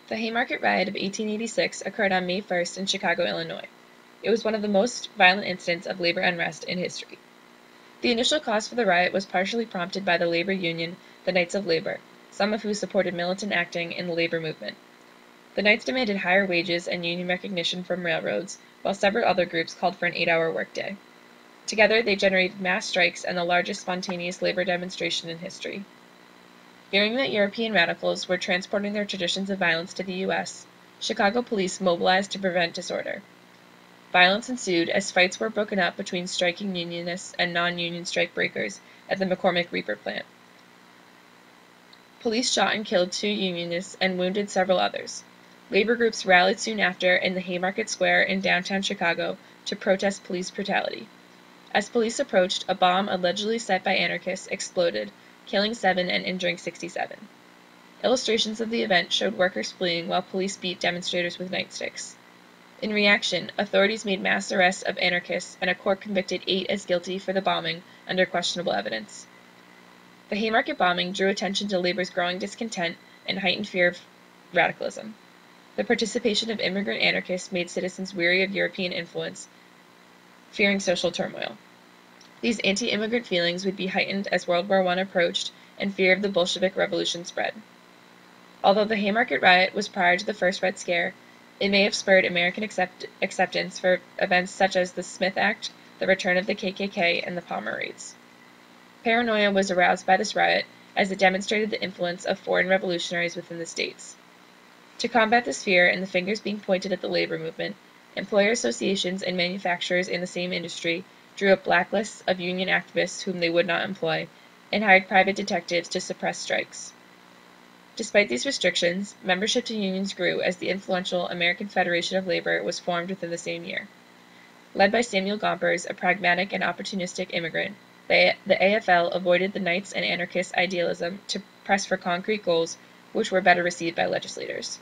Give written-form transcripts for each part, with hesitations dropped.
The Haymarket Riot of 1886 occurred on May 1st in Chicago, Illinois. It was one of the most violent incidents of labor unrest in history. The initial cause for the riot was partially prompted by the labor union, the Knights of Labor, some of whom supported militant acting in the labor movement. The Knights demanded higher wages and union recognition from railroads, while several other groups called for an 8-hour workday. Together, they generated mass strikes and the largest spontaneous labor demonstration in history. Fearing that European radicals were transporting their traditions of violence to the U.S., Chicago police mobilized to prevent disorder. Violence ensued as fights were broken up between striking unionists and non-union strikebreakers at the McCormick Reaper plant. Police shot and killed 2 unionists and wounded several others. Labor groups rallied soon after in the Haymarket Square in downtown Chicago to protest police brutality. As police approached, a bomb allegedly set by anarchists exploded, killing 7 and injuring 67. Illustrations of the event showed workers fleeing while police beat demonstrators with nightsticks. In reaction, authorities made mass arrests of anarchists, and a court convicted 8 as guilty for the bombing under questionable evidence. The Haymarket bombing drew attention to labor's growing discontent and heightened fear of radicalism. The participation of immigrant anarchists made citizens weary of European influence, fearing social turmoil. These anti-immigrant feelings would be heightened as World War I approached and fear of the Bolshevik Revolution spread. Although the Haymarket Riot was prior to the First Red Scare, it may have spurred American acceptance for events such as the Smith Act, the return of the KKK, and the Palmer Raids. Paranoia was aroused by this riot, as it demonstrated the influence of foreign revolutionaries within the states. To combat this fear and the fingers being pointed at the labor movement, employer associations and manufacturers in the same industry drew up blacklists of union activists whom they would not employ, and hired private detectives to suppress strikes. Despite these restrictions, membership to unions grew as the influential American Federation of Labor was formed within the same year. Led by Samuel Gompers, a pragmatic and opportunistic immigrant, the AFL avoided the Knights and anarchist idealism to press for concrete goals which were better received by legislators.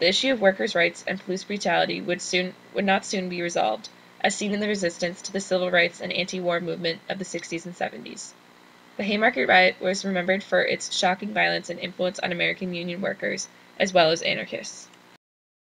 The issue of workers' rights and police brutality would not soon be resolved, as seen in the resistance to the civil rights and anti-war movement of the 60s and 70s. The Haymarket Riot was remembered for its shocking violence and influence on American union workers, as well as anarchists.